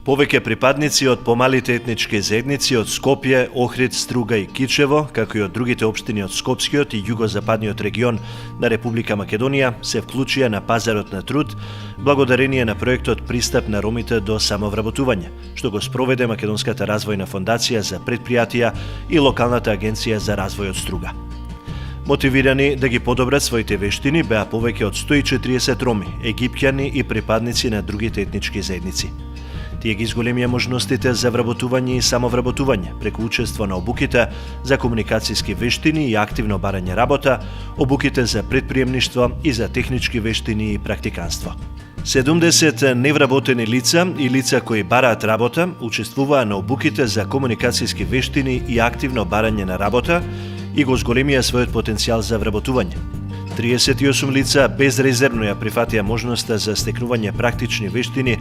Повеќе припадници од помалите етнички заедници од Скопје, Охрид, Струга и Кичево, како и од другите општини од Скопскиот и југозападниот регион на Република Македонија, се вклучија на пазарот на труд благодарение на проектот Пристап на ромите до самовработување, што го спроведе Македонската развојна фондација за предпријатија и локалната агенција за развој од Струга. Мотивирани да ги подобрат своите вештини беа повеќе од 140 роми, египќани и припадници на другите етнички заедници. Тие ги изголемија можностите за вработување и самовработување преку учество на обуките за комуникацијски вештини и активно барање работа, обуките за предприемништво и за технички вештини и практиканство. 70 невработени лица и лица кои бараат работа учествуваа на обуките за комуникацијски вештини и активно барање на работа и го зголемија својот потенцијал за вработување. 38 лица безрезервно ја прифатија можноста за стекнување практични вештини,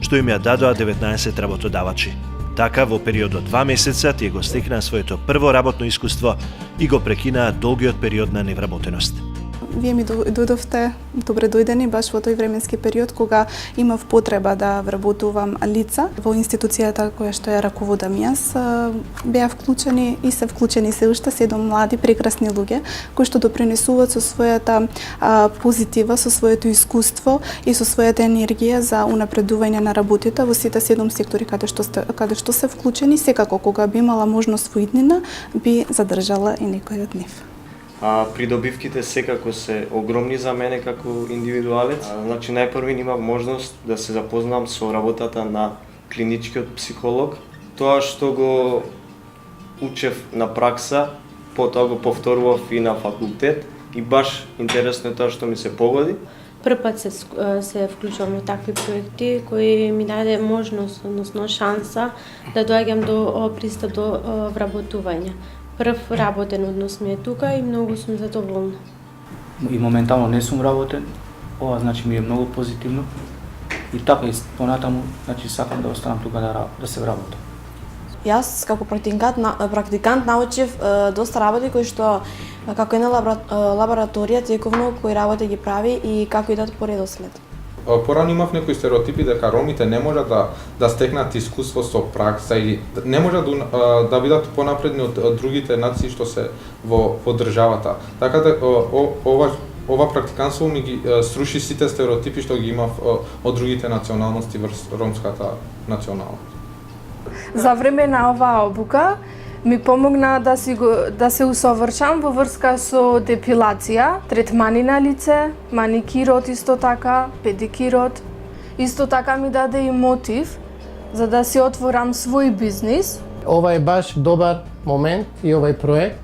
што им ја дадоа 19 работодавачи. Така, во период од 2 месеца, тие го стекнаа своето прво работно искуство и го прекинаа долгиот период на невработеност. Вие ми дојдовте, добре дојдени, баш во тој временски период кога имав потреба да вработувам лица. Во институцијата која што ја раководам јас, беа вклучени и се вклучени се уште 7 млади прекрасни луѓе кои што допринесуваат со својата позитива, со своето искуство и со својата енергија за унапредување на работите во сите 7 сектори каде што се вклучени. Секако кога би имала можност во иднина, би задржала и некој од нив. Придобивките секако се огромни за мене како индивидуалец. Значи, најпрви имав можност да се запознам со работата на клиничкиот психолог. Тоа што го учев на пракса, потоа го повторував и на факултет и баш интересно е тоа што ми се погоди. Прв пат се вклучувам во такви проекти кои ми даде можност, односно шанса да доаѓам до пристап до вработување. Прв работен однос ми е тука и многу сум задоволна. И моментално не сум работен, ова значи ми е многу позитивно. И така и понатаму, значи сакам да останам тука да се вработам. Јас како практикант научив доста работи кои што како една лабораторија тековно кои работи ги прави и како идат по редослед. Порано имав некои стереотипи дека ромите не можат да стекнат искуство со пракса или не можат да бидат понапредни од другите нации што се во државата. Така да ова практиканство ми ги сруши сите стереотипи што ги имав од другите националности врз ромската националност. За време на оваа обука ми помогна да се усовршам во врска со депилација, третмани на лице, маникирот исто така, педикирот. Исто така ми даде и мотив за да си отворам свој бизнис. Ова е баш добар момент и овај проект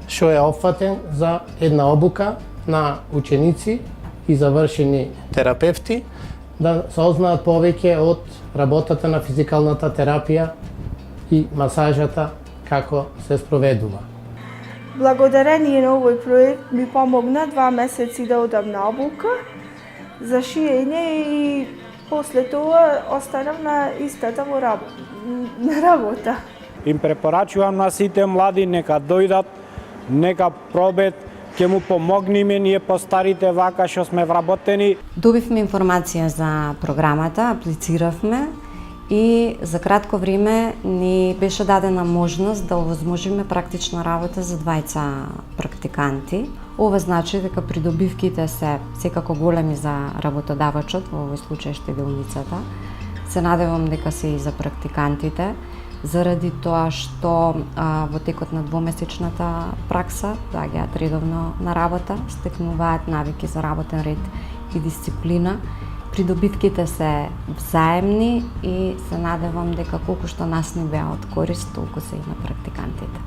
што е опфатен за една обука на ученици и завршени терапевти да сознаат повеќе од работата на физикалната терапија и масажата како се спроведува. Благодарение на овој проект ми помогна 2 месеци да одам на обука за шиење и после тоа останав на истата работа. Им препорачувам на сите млади нека дојдат, нека пробет, ќе му помогнеме ние постарите вака што сме вработени. Добивме информација за програмата, аплициравме и за кратко време ни беше дадена можност да овозможиме практична работа за 2 практиканти. Ова значи дека придобивките се секако големи за работодавачот, во овој случај штедилницата. Се надевам дека се и за практикантите, заради тоа што во текот на 2-месечната пракса доаѓаат редовно на работа, стекнуваат навики за работен ред и дисциплина. Придобивките се взаемни и се надевам дека колку што нас ни беа од корист, толку се и на практикантите.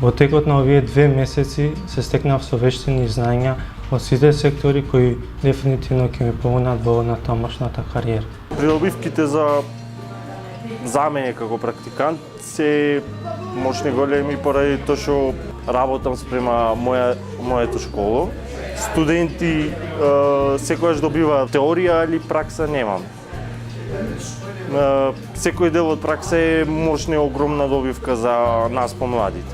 Во текот на овие 2 месеци се стекнав со вештини и знаења од сите сектори кои дефинитивно ќе ми помогнат во натамошната кариера. Придобивките за мене како практикант се мощни големи поради тоа што работам спрема моето школо. Студенти секогаш добиваат теорија или пракса немам. Секој дел од пракса е мощна и огромна добивка за нас помладите.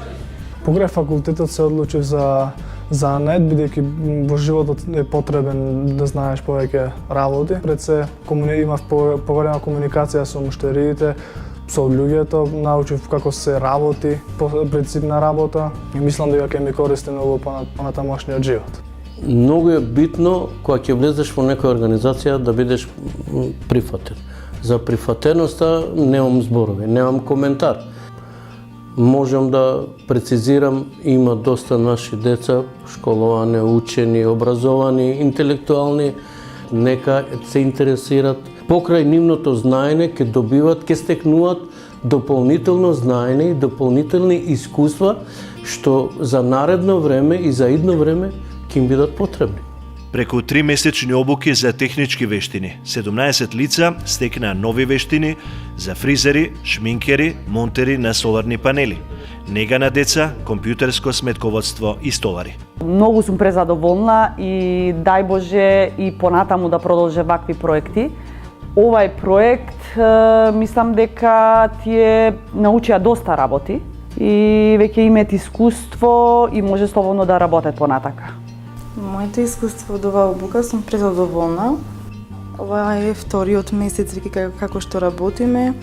Покрај факултетот се одлучив за занет, бидејќи во животот е потребен да знаеш повеќе работи. Пред се имав поголема комуникација со муштериите, со луѓето, научив како се работи, принцип на работа и мислам дека ќе ми користи многу понатамошниот живот. Многу е битно кога ќе влезеш во некоја организација да бидеш прифатен. За прифатеноста немам зборови, немам коментар. Можам да прецизирам, има доста наши деца, школовани, учени, образовани, интелектуални, нека се интересират. Покрај нивното знаење ќе добиват, ќе стекнуваат дополнително знаење и дополнителни искуства што за наредно време и за идно време ќе им бидат потребни. Преку 3-месечни обуки за технички вештини, 17 лица стекнаа нови вештини за фризери, шминкери, монтери на соларни панели, нега на деца, компјутерско сметководство и столари. Многу сум презадоволна и дај Боже и понатаму да продолже вакви проекти. Овај проект мислам дека тие научија доста работи и веќе имаат искуство и може слободно да работат понатака. Моето искуство од оваа обука сум презадоволна. Ова е вториот месец како што работиме.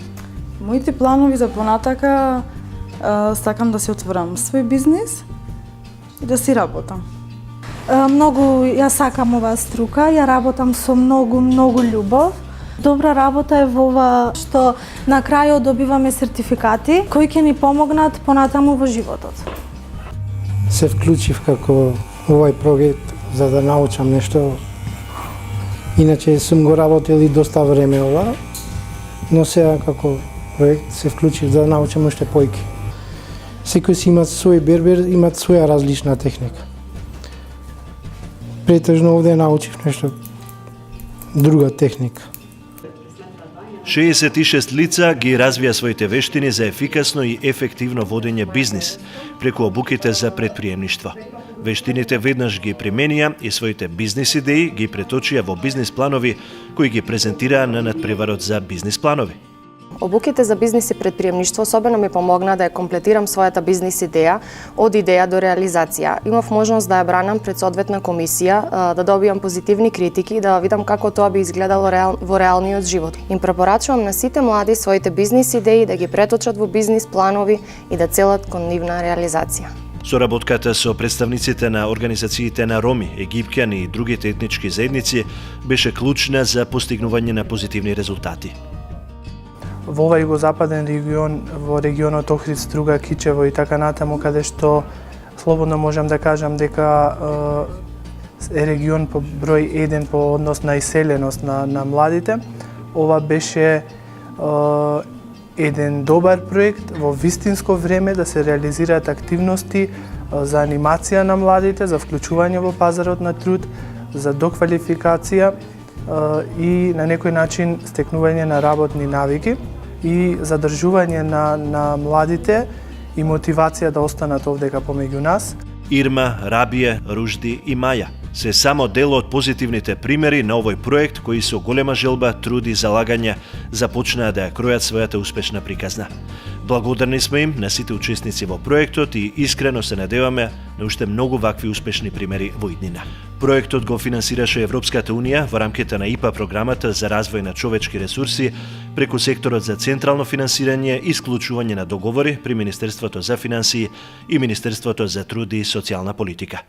Моите планови за понатака сакам да се отворам свој бизнис и да си работам. Многу ја сакам оваа струка, ја работам со многу љубов. Добра работа е во ова што на крајот добиваме сертификати кои ќе ни помогнат понатаму во животот. Се вклучив како овај проект за да научам нешто. Иначе сум го работел и доста време ова, но сега како проект се вклучив за да научам уште појки. Секој си има свој бербер, имат своја различна техника. Претежно овде научив нешто друга техника. 66 лица ги развија своите вештини за ефикасно и ефективно водење бизнис преку обуките за предприемништво. Вештините веднаш ги применија и своите бизнис идеи ги преточија во бизнис планови кои ги презентираа на надпреварот за бизнис планови. Обуките за бизнис и предприемништво особено ми помогна да ја комплетирам својата бизнис идеја од идеја до реализација. Имав можност да ја бранам пред соодветна комисија, да добијам позитивни критики и да видам како тоа би изгледало во реалниот живот. Им препорачувам на сите млади своите бизнис идеи да ги преточат во бизнис планови и да целат кон нивна реализација. Соработката со представниците на организациите на роми, египќани и другите етнички заедници беше клучна за постигнување на позитивни резултати. Во овај југозападен регион, во регионот Охрид, Струга, Кичево и така натаму, каде што слободно можам да кажам дека е регион по број 1 по однос на иселеност на младите, ова беше еден добар проект во вистинско време да се реализираат активности за анимација на младите, за вклучување во пазарот на труд, за доквалификација и на некој начин стекнување на работни навики и задржување на младите и мотивација да останат овдека помеѓу нас. Ирма, Рабије, Ружди и Маја се само дел од позитивните примери на овој проект кои со голема желба, труд и залагање започнаа да ја кројат својата успешна приказна. Благодарни сме им на сите учесници во проектот и искрено се надеваме на уште многу вакви успешни примери во иднина. Проектот го финансираше Европската Унија во рамките на ИПА програмата за развој на човечки ресурси преку секторот за централно финансирање и склучување на договори при Министерството за финансии и Министерството за труд и социјална политика.